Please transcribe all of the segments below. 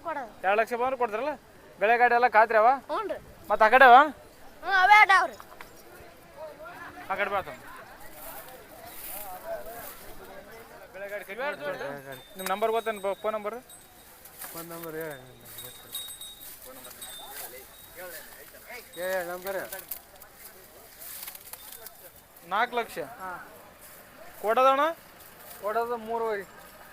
ಕೊಡೋದು. 2 ಲಕ್ಷ ಬಂದ್ರೆ ಕೊಡ್ತಾರಲ್ಲ. ಬೆಳೆ ಗಾಡಿ ಎಲ್ಲ ಖಾತ್ರಿ ಅವ? ಹ್ಞೂ ರೀ. ಮತ್ತೆ ಆ ಕಡೆ ಅವ? ಹ್ಞೂ ಅವೇ ಅದಾವ್ರಿ. ಆ ಕಡೆ ಬಾತ ಬೆಳೆ ಗಾಡಿ ನಿಮ್ಮ ನಂಬರ್ ಗೊತ್ತೇನು? ಫೋನ್ ನಂಬರ್ ನಂಬರ್ 4 ಲಕ್ಷ ಕೊಡೋದಣ್ಣ? ಕೊಡೋದು 3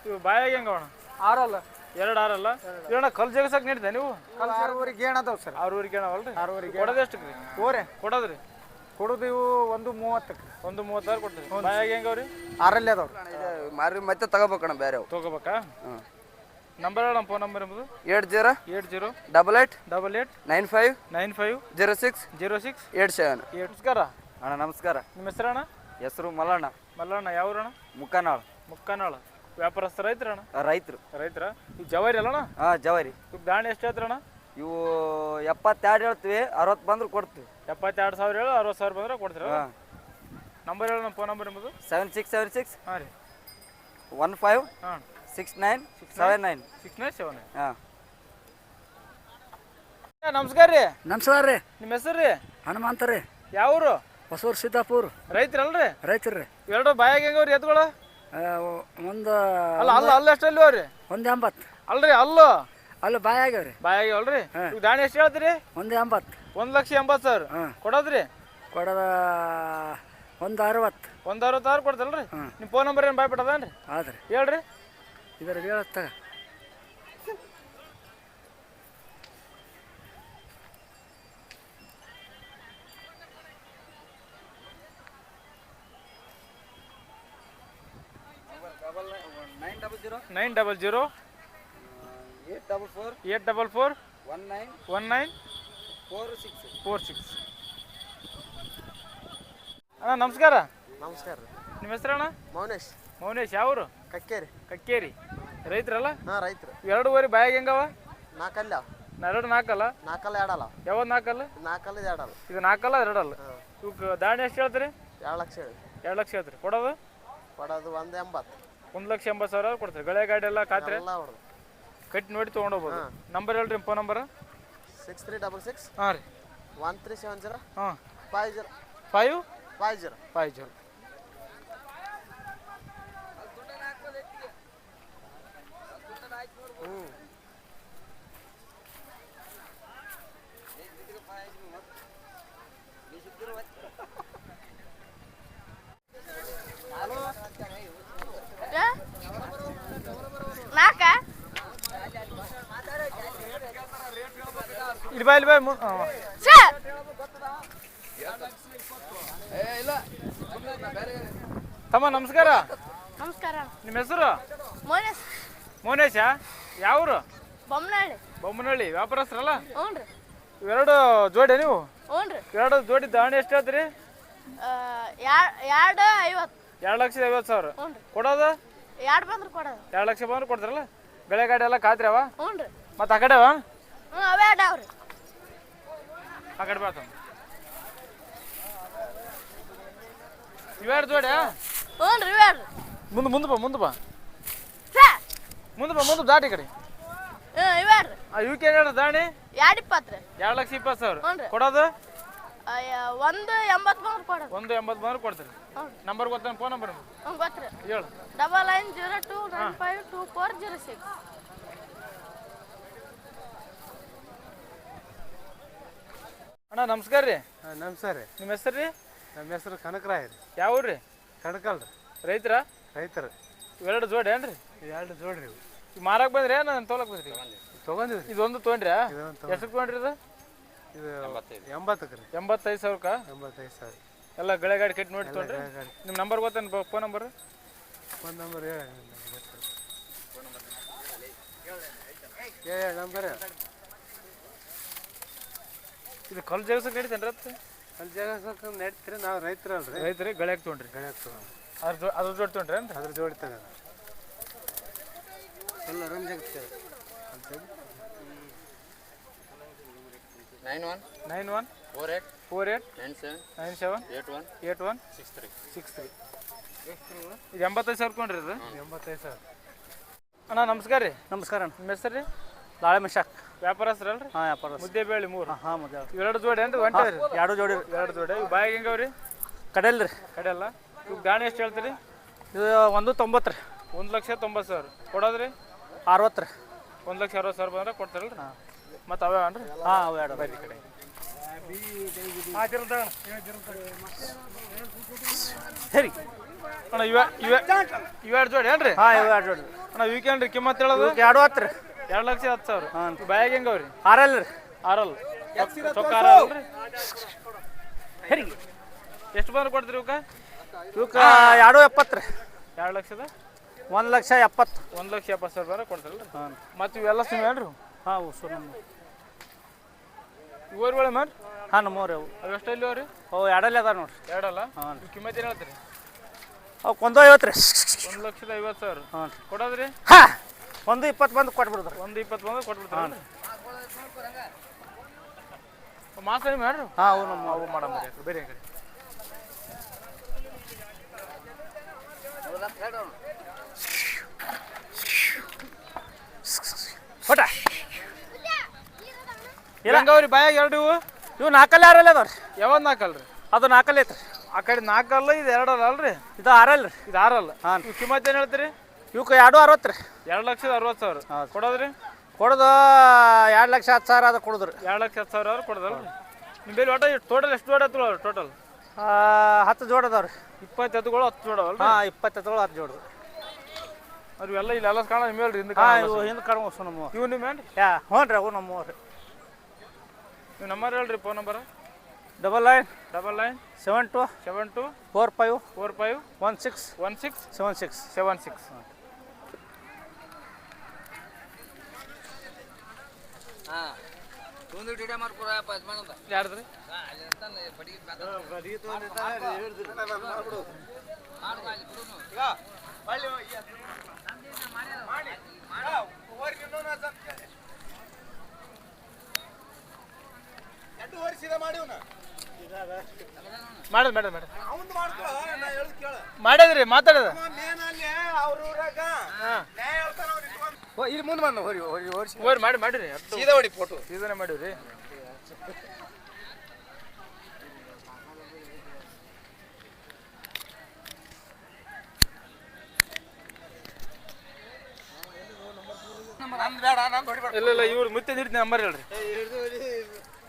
ಇವು ಬಾಯಾಗ ಹೆಂಗವಣ? 6 ಅಲ್ಲ 2 6 ಇವಣ್ಣ ಕಲ್ ಜಗಸಕ್ಕೆ ನೀಡ್ದೆ ನೀವು? 6 ಗೇಣ ಅದಾವ ಸರ್. 6 ಗೇಣವಲ್ರಿ? 6 ಕೊಡೋದು ಎಷ್ಟಕ್ಕೆ ರೀ? ಓರೆ ಕೊಡೋದ್ರಿ? ಕೊಡೋದು ಇವು 1.30 1.30 ಕೊಡ್ತೀರಿ. ಬಾಯಾಗ ಹೆಂಗವ್ರಿ? 6 ಅದಾವ್ರಿ. ಮಾರಿ ಮತ್ತೆ ತಗೋಬೇಕಣ್ಣ ಬೇರೆ ತಗೋಬೇಕಾ? ನಂಬರ್ ಹೇಳ. ಫೋನ್ ನಂಬರ್ ಎಂಬುದು 80 80 88 88 95 95 06 06 87. ನಮಸ್ಕಾರ ಅಣ್ಣ ನಮಸ್ಕಾರ. ನಿಮ್ಮ ಹೆಸರಣ್ಣ? ಹೆಸರು ಮಲ್ಲಣ್ಣ. ಮಲ್ಲಣ್ಣ. ಯಾವ್ರಣ್ಣ? ಮುಕ್ಕನಾಳ್. ಮುಕ್ಕನಾಳ. ವ್ಯಾಪಾರಸ್ಥ ರೈತರಣ್ಣ? ರೈತರು. ರೈತರ. ಈ ಜವಾರಿ ಅಲ್ಲಣ್ಣ? ಹಾಂ ಜವಾರಿ. ಇವು ದಾಣಿ ಎಷ್ಟು ಹೇಳ್ತೀರಣ್ಣ? ಇವು 72 ಹೇಳ್ತೀವಿ, 60 ಬಂದ್ರೆ ಕೊಡ್ತೀವಿ. 72,000 ಹೇಳು, 60,000 ಬಂದ್ರೆ ಕೊಡ್ತೀರ? ಹಾಂ. ನಂಬರ್ ಹೇಳ. ನಮ್ಮ ಫೋನ್ ನಂಬರ್ ಎಂಬುದು 7676 ಹಾಂ ರೀ 15 ಹಾಂ 6979. 6979. ಹಾಂ. ನಮಸ್ಕಾರ ರೀ. ನಮಸ್ಕಾರ ರೀ. ನಿಮ್ಮ ಹೆಸರು ರೀ? ಹನುಮಂತ ರೀ. ಯಾವ್ರು? ಹೊಸೂರು ಸಿದ್ದಾಪುರ. ರೈತರಲ್ರಿ? ರೈತರು ರೀ. ಎರಡು ಬಾಯಾಗ ಹೆಂಗವ್ರಿ ಎತ್ಗಳು? ಒಂದು ಅಲ್ಲ ಅಲ್ಲ ಅಲ್ಲ ಎಷ್ಟಲ್ಲಿ ಅವ್ರಿ? 1.80. ಅಲ್ರಿ ಅಲ್ಲು ಅಲ್ಲಿ ಬಾಯಾಗ್ಯಾವ್ರಿ. ಬಾಯಾಗ್ಯಾವಲ್ರಿ? ಈಗ ದಾಣಿ ಎಷ್ಟು ಹೇಳ್ತೀರಿ? 1.80. 1,80,000. ಹಾಂ. ಕೊಡೋದ್ರಿ? ಕೊಡೋದ 1.60. 1,60,000 ಕೊಡ್ತಲ್ರಿ? ನಿಮ್ಮ ಫೋನ್ ನಂಬರ್ ಏನು ಬಾಯ್ಬಿಟ್ಟದೇನ್ರಿ? ಆದ್ರಿ ಹೇಳ್ರಿ. ಇದ್ರ ಹೇಳತ್ತ ನೈನ್ ಡಬಲ್ ಜೀರೋ 844 19 46. ಅಣ್ಣ ನಮಸ್ಕಾರ. ನಮಸ್ಕಾರ ರೀ. ನಿಮ್ಮ ಹೆಸರಣ್ಣ? ಮೌನೇಶ್. ಮೌನೇಶ್. ಯಾವರು? ಕಕ್ಕೇರಿ. ಕಕ್ಕೇರಿ. ರೈತರಲ್ಲ? ಹಾಂ ರೈತರು. 2 ಬಾಯಾಗ ಹೆಂಗವ? 4 ಅಲ್ಲ. 2 4 ಅಲ್ಲ? 4 ಅಲ್ಲ 2 ಅಲ್ಲ. ಯಾವ್ದು 4 ಅಲ್ಲ? 4 ಅಲ್ಲ 2 ಅಲ್ಲ. ಇದು 4 ಅಲ್ಲ 2 ಅಲ್ಲ? ಇವಕ್ಕೆ ದಾಣಿ ಎಷ್ಟು ಹೇಳ್ತೀರಿ? 2 ಲಕ್ಷ ಹೇಳಿ. 2 ಲಕ್ಷ ಹೇಳ್ತೀರಿ. ಕೊಡೋದು? ಕೊಡೋದು 1.80. 1,80,000 ಕೊಡ್ತೀರಿ. ಗಳೆ ಗಾಡಿ ಎಲ್ಲ ಖಾತ್ರಿ ಎಲ್ಲ ಹೊಡೆದು ಕಟ್ಟಿ ನೋಡಿ ತೊಗೊಂಡೋಗ್ಬೋದು. ನಂಬರ್ ಹೇಳ್ರಿ. ಫೋನ್ ನಂಬರ್ 6366 ಹಾಂ ರೀ 1370 ಹಾಂ 50 50 50. ಇಲ್ಲಿ ಬಾ ತಮ್ಮ ನಮಸ್ಕಾರ. ನಮಸ್ಕಾರ. ನಿಮ್ಮ ಹೆಸರು? ಮೋನೇಶ್. ಮೋನೇಶ. ಯಾವರು? ಬೊಮ್ಮನಹಳ್ಳಿ. ಬೊಮ್ಮನಹಳ್ಳಿ. ವ್ಯಾಪಾರಸ್ಥರಲ್ಲ? ಹ್ಞೂ ರೀ. 2 ಜೋಡಿ ನೀವು? ಹ್ಞೂ ರೀ. 2 ಜೋಡಿ ದಾಣಿ ಎಷ್ಟು ಹೇಳ್ತೀರಿ? 2.50. 2,50,000. ಹ್ಞೂ ರೀ. ಕೊಡೋದು? 2 ಬಂದ್ರೆ ಕೊಡೋದು. 2 ಲಕ್ಷ ಬಂದ್ರೆ ಕೊಡ್ತಾರಲ್ಲ? ಬೆಳೆ ಗಾಡಿ ಎಲ್ಲ ಖಾತ್ರಿ ಅವ? ಹ್ಞೂ ರೀ. ಮತ್ತೆ ಆ ಕಡೆ ಅವ? ಹ್ಞೂ ಅವೇ ಅದಾವ್ರಿ. ಆ ಕಡೆ ಬಾತ ಇವೆರಡು ಜೋಡಿ? ಹ್ಞೂ ರೀ ಇವೇಳ್ರಿ. ಮುಂದೆ ಬಾ ಮುಂದೆ ದಾಟಿ ಕಡೆ. ಹ್ಞೂ ಇವೇಳ್ರಿ. ಇವಕ್ಕೆ ಏನು ಹೇಳ್ರಿ ದಾಣಿ? 2.20 ರೀ. 2,20,000. ಹ್ಞೂ ರೀ. ಕೊಡೋದು? 1.80 ಬಂದ್ರೆ ಕೊಡೋದು. 1.80 ಬಂದ್ರೆ ಕೊಡ್ತೀರಿ. ಹ್ಞೂ. ನಂಬರ್ ಗೊತ್ತೇನು? ಫೋನ್ ನಂಬರ್ ಹ್ಞೂ ಗೊತ್ತ್ರಿ. ಹೇಳು. 9902952406. ಅಣ್ಣ ನಮಸ್ಕಾರ ರೀ. ನಮಸ್ಕಾರ ರೀ. ನಿಮ್ಮ ಹೆಸರು ರೀ? ನಮ್ಮ ಹೆಸರು ಕನಕರಾಯ ರೀ. ಯಾವ ಊರು ರೀ? ಕಣಕಲ್ ರೀ. ರೈತರ? ರೈತರು. 2 ಜೋಡಿ ಏನ್ರಿ? 2 ಜೋಡ್ರಿ. ಈಗ ಮಾರಕ್ಕೆ ಬಂದ್ರಿ ನಾನು ತೊಗೊಳಕ್ ಬಂದ್ರಿ? ತೊಗೊಂಡಿವ್ರಿ. ಇದೊಂದು ತೊಗೊಂಡ್ರಿ? ಎಷ್ಟು ತೊಗೊಂಡ್ರಿ ಇದು? ಇದು 80 ರೀ. 85,000? 85,000. ಎಲ್ಲ ಗಳೆ ಗಾಡಿ ಕಟ್ಟಿ ನೋಡಿ ತೊಗೊಂಡ್ರಿ? ನಿಮ್ಮ ನಂಬರ್ ಗೊತ್ತೇನು? Phone number? ಫೋನ್ ನಂಬರ್ ಹೇಳಿ. ನಂಬರ್ ಇದು ಕಲ್ ಜಗಸಕ್ಕೆ ನಡೀತೇನೆ ರತ್? ಅಲ್ಲಿ ಜಾಗ ನಡೀತೀರಿ. ನಾವು ರೈತರಲ್ರಿ. ರೈತರಿ ಗಳ್ಯಾಗ ತೊಗೊಂಡ್ರಿ? ಗಳ್ಯಾಗ ತೊಗೊಂಡು ಅದ್ರ ಜೋಡಿ ತೊಗೊಂಡ್ರಿ ಅಂತ? ಅದ್ರ ಜೋಡಿ ತಗೋದು ಎಲ್ಲ ರಂಜಾಗ್ತೇವೆ. 91 91 48 48 97 97 81 81 63. 63. ಇದು 85,000 ಕೊಂಡ್ರಿ ಇದು? 85,000. ಅಣ್ಣ ನಮಸ್ಕಾರ ರೀ. ನಮಸ್ಕಾರ. ನಿಮ್ಮ ಹೆಸರು ರೀ? ದಾಳೆ ಮಿಶಾಕ್ ವ್ಯಾಪಾರಸ್ತ್ರಲ್ರಿ ಹಾಂ ವ್ಯಾಪಾರ ಮುದ್ದೆ ಬೇಳಿ 3 ಹಾಂ ಮುದ್ದೆ ಇವೆರಡು ಜೋಡಿ ಏನ್ರಿ ಒಂಟೆ ರೀ 2 ಜೋಡಿ ರೀ 2 ಜೋಡಿ ಇವು ಬಾಯಿಗೆ ಹೆಂಗವ್ರಿ ಕಡೆಯಲ್ಲ ರೀ ಕಡೆ ಅಲ್ಲ ಇವು ಗಾಣಿ ಎಷ್ಟು ಹೇಳ್ತೀರಿ ಇದು 190 ರೀ 1,90,000 ಕೊಡೋದ್ರಿ 60 ರೀ 1,60,000 ಬಂದ್ರೆ ಕೊಡ್ತಾರಲ್ರಿ ಮತ್ತು ಅವೇ ಅನ್ರಿ ಹಾಂ ಅವು 2 ಬರ್ರಿ ಈ ಕಡೆ ಸರಿ ಅಣ್ಣ ಇವೆರಡು ಜೋಡಿ ಏನ್ರಿ ಹಾಂ ಇವು 2 ಜೋಡಿ ಅಣ್ಣ ವೀಕೆಂಡ್ ಕಿಮ್ಮತ್ ಹೇಳೋದು 2 ರೀ 2,10,000 ಹಾಂ ಬಾಯಿಗೆ ಹೆಂಗವ್ರಿ ಆರಲ್ಲ ರೀ ಆರಲ್ ಚೊಕ್ಕ ಆರಲ್ರಿ ಸರಿ ಎಷ್ಟು ಬಂದ್ರೆ ಕೊಡ್ತೀರಿ ಇವಕ್ಕೆ ಇವಕ್ಕೆ 270 ರೀ 2 ಲಕ್ಷದ 1,70,000 1,70,000 ಬಂದ್ರೆ ಕೊಡ್ತಾರಲ್ರಿ ಹಾಂ ಮತ್ತು ಇವೆಲ್ಲ ಸಿಮೇನ್ರಿ ಹಾಂ ಉಸು ನಮ್ಮ ಇವರುಗಳೇ ಮ್ಯಾನ್ ಹಾಂ ನಮ್ಮವ್ರಿ ಅವು ಅವು ಎಷ್ಟು ಇಲ್ಲಿ ಅವ್ರಿ ಅವು 2 ಅದಾವ ನೋಡ್ರಿ ಎರಡಲ್ಲ ಹಾಂ ಕಿಮ್ಮತ್ ಏನು ಹೇಳ್ತೀರಿ ಅವು 150 ರೀ 1,50,000 ಹಾಂ ಕೊಡೋದ್ರಿ ಹಾಂ 120 ಬಂದು ಕೊಟ್ಬಿಡ್ತಾರೆ 1,20 ಬಂದ್ರೆ ಕೊಟ್ಬಿಡ್ತಾರ ಮಾಸ ಮ್ಯಾಡ್ರಿ ಹಾಂ ಅವು ನಮ್ಮ ಅವು ಮಾಡಂಬರಿ ಬೇರೆ ಕಡೆ ಕೊಟ್ಟ ಹೆಂಗವ್ರಿ ಬಾಯಾಗ ಎರಡು ಇವು 4 ಆರಲ್ಲ ಅದಾವ ರೀ ಯಾವ್ದು ನಾಲ್ಕಲ್ರಿ ಅದು 4 ಐತ್ರಿ ಆ ಕಡೆ 4 ಅಲ್ಲ ಇದು 2 ಅಲ್ರಿ ಇದು 6 ರೀ ಇದು 6 ಅಲ್ಲ ಹಾಂ ಇವು ಕಿಮ್ಮತ್ ಏನು ಹೇಳ್ತೀರಿ ಇವಕ್ಕೆ 260 ರೀ 2,60,000 ಹಾಂ. ಕೊಡೋದ್ರಿ ಕೊಡೋದು 2,10,000 ಅದು ಕೊಡೋದು ರೀ 2,10,000 ಕೊಡೋದಲ್ರಿ ನಿಮ್ಮ ಬೇರೆ ಒಟ್ಟ ಟೋಟಲ್ ಎಷ್ಟು ಜೋಡಿ ಹತ್ತು ಟೋಟಲ್ 10 ಜೋಡಿ ಅದಾವ ರೀ 20 ಎತ್ತುಗಳು 10 ಜೋಡವಲ್ಲ ಹಾಂ 20 ಎತ್ತುಗಳು 10 ಜೋಡಿ ಅದು ಎಲ್ಲ ಇಲ್ಲಿ ಎಲ್ಲ ಕಾಣ ನಿಮ್ಮ ಹೇಳ್ರಿ ಹಿಂದೆ ಹಾಂ ಇವು ಹಿಂದೆ ಕಡಿಮೆ ಉಸು ನಮ್ಮ ಇವು ನಿಮ್ಮ ಏನ್ರಿ ಹ್ಞೂ ರೀ ಅವು ನಮ್ಮ ರೀ ನೀವು ನಂಬರ್ ಹೇಳ್ರಿ ಫೋನ್ ನಂಬರ್ 99 72 72 45 45 16 16 76 76 ಯಾರ್ದ್ರಿ ಮಾಡಿದ್ರಿ ಮಾತಾಡದ ಇಲ್ಲಿ ಮುಂದೆ ಬಂದ ಹೊರಿ ಓರಿ ಮಾಡಿರಿ ಸೀದಾ ಹೊಡಿ ಫೋಟೋ ಸೀದನೆ ಮಾಡಿವ್ರಿ ಇಲ್ಲ ಇವ್ರು ಮುತ್ತೆ ಹಿಡ್ತೀನಿ ನಂಬರ್ ಹೇಳ್ರಿ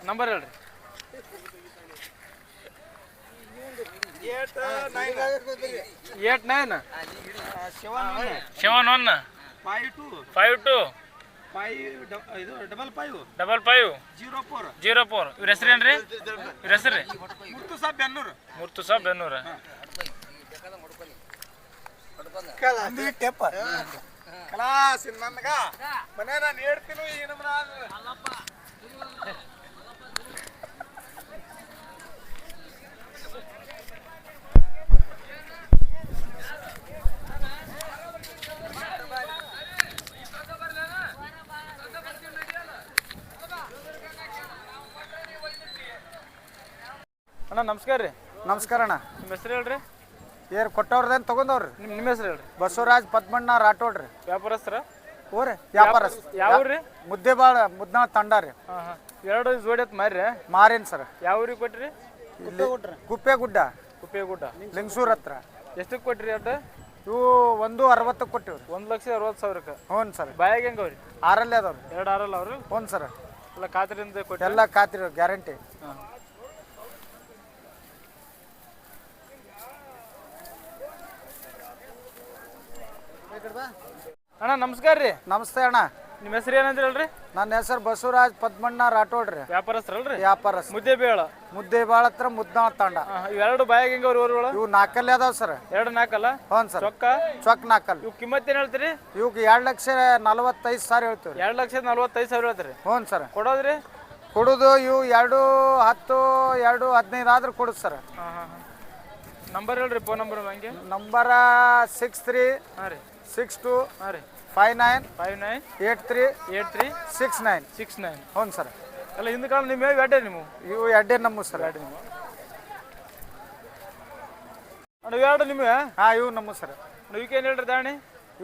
ನಂಬರ್ ಹೇಳ್ರಿ 89 71 52 55 04 ಇವ್ರ ಹೆಸ್ರೇನ್ರಿ ಇವ್ರ ಹೆಸ್ರಿ ಮುರ್ತು ಸಾಬ್ ಬೆನ್ನೂರ ಮನೆ ನಾನು ಹೇಳ್ತೀನಿ ಈ ಅಣ್ಣ ನಮಸ್ಕಾರ ರೀ ನಮಸ್ಕಾರ ಅಣ್ಣ ನಿಮ್ಮ ಹೆಸ್ರು ಹೇಳ್ರಿ ಏರ್ ಕೊಟ್ಟವ್ರದೇನು ತೊಗೊಂಡವ್ರಿ ನಿಮ್ಮ ಹೆಸ್ರು ಹೇಳ್ರಿ ಬಸವರಾಜ್ ಪದ್ಮಣ್ಣ ರಾಠೋಡ್ ರೀ ವ್ಯಾಪಾರಸ್ತ್ರ ಓರಿ ವ್ಯಾಪಾರಸ್ ಯಾವ ರೀ ಮುದ್ದೇಬಾಳ ಮುದ್ನಾಳ ತಂಡ ರೀ ಹಾಂ ಹಾಂ ಎರಡು ಜೋಡಿ ಎತ್ತು ಮಾರ್ರಿ ಮಾರೇನ್ ಸರ್ ಯಾವ ಊರಿಗೆ ಕೊಟ್ರಿ ಗುಪ್ಪೆಗುಡ್ಡ ಕುಪ್ಪೇಗುಡ್ಡ ಲಿಂಗಸೂರ್ ಹತ್ರ ಎಷ್ಟಕ್ಕೆ ಕೊಟ್ರಿ ಅಡ್ಡ ಇವು 160 ಕೊಟ್ಟಿವ್ರಿ 1,60,000 ಹ್ಞೂ ಸರ್ ಬಾಯಾಗ ಹೆಂಗವ್ರಿ ಆರಲ್ಲೇ ಅದಾವ್ರಿ 2 ಆರಲ್ಲ ಅವ್ರು ಹ್ಞೂ ಸರ್ ಎಲ್ಲ ಖಾತ್ರಿಯಿಂದ ಕೊಟ್ರಿ ಎಲ್ಲ ಖಾತ್ರಿ ಗ್ಯಾರಂಟಿ ಹಾಂ ಅಣ್ಣ ನಮಸ್ಕಾರ ರೀ ನಮಸ್ತೆ ಅಣ್ಣ ನಿಮ್ಮ ಹೆಸರು ಏನಂದ್ರಲ್ರಿ ನನ್ನ ಹೆಸರು ಬಸವರಾಜ್ ಪದ್ಮಣ್ಣ ರಾಠೋಡ್ ರೀ ವ್ಯಾಪಾರಸ್ತ್ರಲ್ರಿ ವ್ಯಾಪಾರಸ್ ಮುದ್ದೆ ಬೇಳ ಮುದ್ದೇಬಾಳ ಹತ್ರ ಮುದ್ನಾಳ ತಂಡ ಇವೆರಡು ಬಾಯಾಗ ಹೆಂಗವ್ರಿ ಊರುಗಳು ಇವು 4 ಅದಾವ ಸರ್ 2 ನಾಲ್ಕಲ್ಲ ಹ್ಞೂ ಸರ್ ಚೊಕ್ಕ ಚೊಕ್ 4 ಇವ್ ಕಿಮ್ಮತ್ ಏನು ಹೇಳ್ತೀರಿ ಇವಕ್ಕೆ 2,45,000 ಹೇಳ್ತೀವಿ 2,45,000 ಹೇಳ್ತೀರಿ ಹ್ಞೂ ಸರ್ ಕೊಡೋದ್ರಿ ಕೊಡೋದು ಇವು 2 10 2 15 ಆದ್ರೆ ಕೊಡುದು ಸರ್ ಹಾಂ ಹಾಂ ಹಾಂ ನಂಬರ್ ಹೇಳ್ರಿ ಫೋನ್ ನಂಬರ್ ಹಂಗೆ ನಂಬರ 63 ಹಾಂ ರೀ 62 ಹಾಂ ರೀ 59 59 83 83 69 69 ಹ್ಞೂ ಸರ್ ಎಲ್ಲ ಹಿಂದೆ ಕಾಲ ನಿಮ್ಮ ಎಡ್ಡೆ ನೀವು ಇವು 2 ನಮ್ಮ ಸರ್ ನಿಮ್ಮ ಅಣ್ಣ ಇವೆರಡು ನಿಮಗೆ ಹಾಂ ಇವು ನಮ್ಮ ಸರ್ ವೀಕೆಂಡ್ ಹೇಳ್ರಿ ದಾಣಿ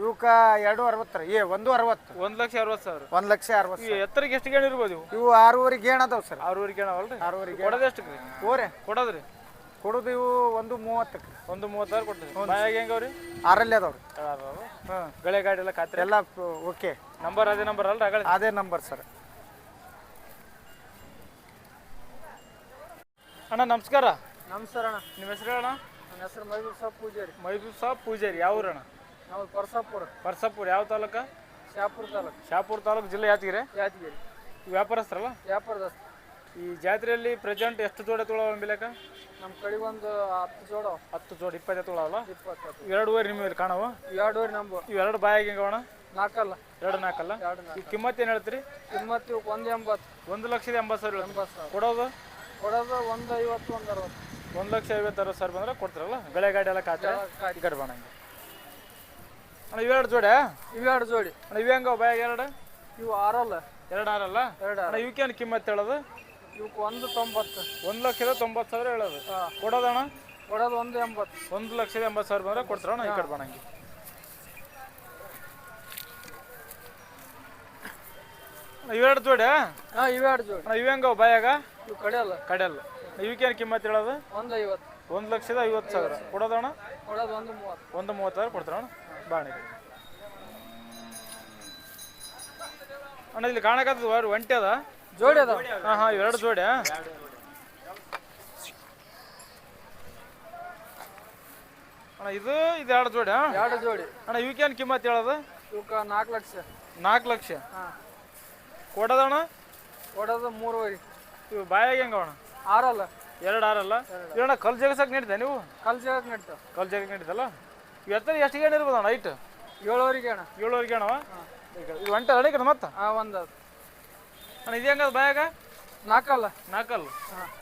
ಇವಕ್ಕೆ 2.60 ರೀ 1.60 1,60,000 1,60,000 ಈ ಎತ್ತರಿಗೆ ಎಷ್ಟು ಗೇಣ್ ಇರ್ಬೋದು ಇವು ಇವು 6.5 ಗೇಣ್ ಅದಾವ ಸರ್ 6ಊರಿಗೆ ಗೇಣ ಅವಲ್ರಿ 6.5 ಕೊಡೋದು ಎಷ್ಟು ರೀ ಓರೆ ಕೊಡೋದ್ರಿ ಕೊಡೋದು ಇವು 1.30 1,30,000 ಕೊಡ್ತೀವಿ ಬಾಯಾಗ ಹೆಂಗವ್ರಿ 6 ಅದಾವ್ರಿ ಹಾಂ ಗಳೆ ಗಾಡಿ ಎಲ್ಲ ಖಾತ್ರಿ ಎಲ್ಲ ಓಕೆ ನಂಬರ್ ಅದೇ ನಂಬರ್ ಅಲ್ರಿ ಅಗಳ ಅದೇ ನಂಬರ್ ಸರ್. ಅಣ್ಣ ನಮಸ್ಕಾರ. ನಮಸ್ಕಾರ ಅಣ್ಣ. ನಿಮ್ಮ ಹೆಸರು ಅಣ್ಣ? ನನ್ನ ಹೆಸರು ಮೈಬೂಬ್ ಸಾಬ್ ಪೂಜಾರಿ. ಮೈಬೂಬ್ ಸಾಬ್ ಪೂಜಾರಿ. ಯಾವ ಊರಣ್ಣ? ನಾವು ಪರ್ಸಾಪುರ. ಪರ್ಸಾಪುರ ಯಾವ ತಾಲೂಕ? ಶಾಪುರ ತಾಲೂಕು. ಶಾಪುರ ತಾಲೂಕು ಜಿಲ್ಲೆ ಯಾದಗಿರಿ. ಯಾದಗಿರಿ. ವ್ಯಾಪಾರಸ್ಥರಲ್ಲ? ವ್ಯಾಪಾರದಸ್ತ. ಈ ಜಾತ್ರೆಯಲ್ಲಿ ಪ್ರೆಸೆಂಟ್ ಎಷ್ಟು ಜೋಡಿ ತೊಗೊಳವ ಬೆಲೆಕ? ನಮ್ಮ ಕಡೆಗೆ ಒಂದು 10 ಜೋಡ 10 ಜೋಡಿ 20 ತೊಗೊಳವಲ್ಲ? 20. ಎರಡೂವರೆ ನಿಮ್ಮ ಇಲ್ಲಿ ಕಾಣವ? 2.5 ನಂಬರ್. ಇವೆರಡು ಬಾಯಾಗ ಹೆಂಗವಣ? 4 ಅಲ್ಲ. 2 4 ಅಲ್ಲ? ಈ ಕಿಮ್ಮತ್ತು ಏನು ಹೇಳ್ತೀರಿ? ಕಿಮ್ಮತ್ತು 1.80. 1,80,000. 80,000. ಕೊಡೋದು? ಕೊಡೋದು 1.50 1.60. 1,50,000 ಬಂದ್ರೆ ಕೊಡ್ತಾರಲ್ಲ? ಗಳೆ ಗಾಡಿ ಎಲ್ಲ ಖಾತೆ ಗಾಡಿ. ಈ ಕಡೆ ಬಾಣಂಗೆ ಅಣ್ಣ ಇವೆರಡು ಜೋಡಿ? ಇವೆರಡು ಜೋಡಿ. ಅಣ್ಣ ಇವೆ ಹೆಂಗವ ಬಾಯಾಗ ಎರಡು? ಇವು 6 ಅಲ್ಲ. 2 ಆರಲ್ಲ? ಅಣ್ಣ ಇವಕ್ಕೇನು ಕಿಮ್ಮತ್ತು ಹೇಳೋದು? ಇವಕ್ಕೆ 1.90. 1,90,000 ಹೇಳೋದು. ಕೊಡೋದಣ್ಣ? ಕೊಡೋದು 1.80. 1,80,000 ಬಂದ್ರೆ ಕೊಡ್ತಾರಣ್ಣ ಈ ಕಡೆ ಬಾಣಂಗೆ. ಇವೆರಡು ಜೋಡಿ? ಹಾಂ ಇವೆರಡು ಜೋಡಿ. ಅಣ್ಣ ಇವೆ ಹೆಂಗವ ಬಾಯಾಗ? ಇವು ಕಡೆಯಲ್ಲ. ಕಡೆಯಲ್ಲ. ಇವಕ್ಕೇನು ಕಿಮ್ಮತ್ತು ಹೇಳೋದು? 1.50. 1,50,000. ಕೊಡೋದಣ್ಣ? ಕೊಡೋದು 1.30. 1,30,000 ಕೊಡ್ತಾರಣ್ಣ ಬಾಣಿಗೆ. ಅಣ್ಣ ಇಲ್ಲಿ ಕಾಣಕತ್ತದ ಒಂಟಿ ಅದ? ಜೋಡಿ ಅದಾವ. ಹಾಂ ಹಾಂ ಇವೆರಡು ಜೋಡಿ. ಅಣ್ಣ ಇದು 2 ಜೋಡಿ? 2 ಜೋಡಿ. ಅಣ್ಣ ಇವಕ್ಕೇನು ಕಿಮ್ಮತ್ತು ಹೇಳೋದು? ಇವಕ್ಕೆ 4 ಲಕ್ಷ. 4 ಲಕ್ಷ. ಹಾಂ. ಕೊಡೋದಣ್ಣ? ಕೊಡೋದು 3.5. ಇವು ಬಾಯಾಗ ಹೆಂಗವಣ? 6 ಅಲ್ಲ. 2 ಆರಲ್ಲ? ಇವಣ್ಣ ಕಲ್ ಜಗಸಕ್ಕೆ ನೀಡಿದೆ ನೀವು? ಕಲ್ ಜಾಗಕ್ಕೆ ನಡೀತಾವ. ಕಲ್ ಜಾಗಕ್ಕೆ ನೀಡಿದಲ್ಲ? ಇವು ಎತ್ತರ ಎಷ್ಟು ಗೇಣ್ ಇರ್ಬೋದು ಅಣ್ಣ ಹೈಟ್? 7ವರೆಗೆ ಅಣ್ಣ. 7ವರೆಗೆ ಗೇಣವ? ಇದು ಒಂಟೆ ಅಡಿಕೆ ಮತ್ತೆ? ಹಾಂ ಒಂದು ಅದು. ಅಣ್ಣ ಇದು ಹೆಂಗದ ಬಾಯಾಗ? 4 ಅಲ್ಲ. 4 ಅಲ್ಲ?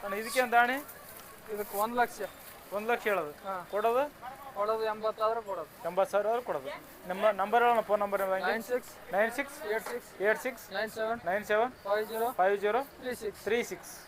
ಅಣ್ಣ ಇದಕ್ಕೇನು ದಾಣಿ? ಇದಕ್ಕೆ 1 ಲಕ್ಷ. 1 ಲಕ್ಷ ಹೇಳೋದು. ಹಾಂ. ಕೊಡೋದು? ಕೊಡೋದು 80 ಆದ್ರೆ ಕೊಡೋದು. 80,000 ಕೊಡೋದು. ನಿಮ್ಮ ನಂಬರ್ ಹೇಳೋಣ, ಫೋನ್ ನಂಬರ್ 96 96 86 86 97 97 50 50 36. 36.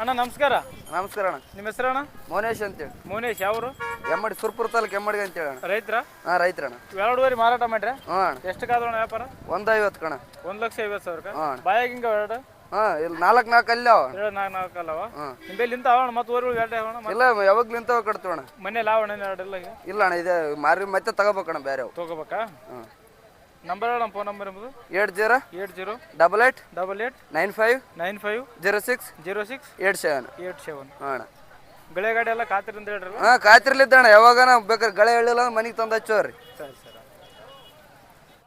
ಅಣ್ಣ ನಮಸ್ಕಾರ. ನಮಸ್ಕಾರ ಅಣ್ಣ. ನಿಮ್ಮ ಹೆಸರು ಅಣ್ಣ? ಮೋನೇಶ್ ಅಂತೇಳಿ. ಮೋನೇಶ್. ಯಾವರು? ಎಮ್ಮಡಿ ಸುರ್ಪುರ ತಾಲೂಕು ಎಮ್ಮಡಿಗೆ ಅಂತೇಳಿ ಅಣ್ಣ. ರೈತರ? ಹಾಂ ರೈತರಣ್ಣ. ಎರಡೂವರೆ ಮಾರಾಟ ಮಾಡ್ರೆ? ಹ್ಞೂ ಅಣ್ಣ. ಎಷ್ಟು ಕಾದೋಣ ವ್ಯಾಪಾರ? 1.50 ಕಣ. 1,50,000. ಹಾಂ. ಬಾಯಾಗ ಹಿಂಗ ಎರಡು? ಹಾಂ ಇಲ್ಲಿ 4 ಅಲ್ಲಿ ಅವ. 2 4 4 ಅಲ್ಲವ? ಹಾಂ. ನಿಂಬಲ್ಲಿ ನಿಂತ ಅವಣ ಮತ್ತೆ ಊರುಗಳು ಎರಡು ಅವಣ? ಇಲ್ಲ ಯಾವಾಗ್ಲಿಂತ ಕಟ್ತೀವಿ ಅಣ್ಣ. ಮನೇಲಿ ಅವಣ ಎರಡೆಲ್ಲ ಈಗ? ಇಲ್ಲ ಅಣ್ಣ ಇದೆ ಮಾರಿ ಮತ್ತೆ ತಗೋಬೇಕಣ್ಣ ಬೇರೆ ಅವು. ತಗೋಬೇಕಾ? ಹಾಂ. ನಂಬರ್ ಹೇಳ, ಫೋನ್ ನಂಬರ್ ಎಂಬುದು? 80 80 88 88 95 95 06 06 87. 87. ಹಾಂ ಅಣ್ಣ. ಗಳೆ ಗಾಡಿ ಎಲ್ಲ ಖಾತ್ರಿ ಅಂತ ಹೇಳ್ರಲ್ಲ? ಹಾಂ ಕಾಯ್ತಿರ್ಲಿದ್ದ ಅಣ್ಣ. ಯಾವಾಗ ಬೇಕಾದ್ರೆ ಗಳೆ ಹೇಳಿಲ್ಲ ಮನೆಗೆ ತಂದು ಹಚ್ಚೋರಿ. ಸರಿ ಸರಿ.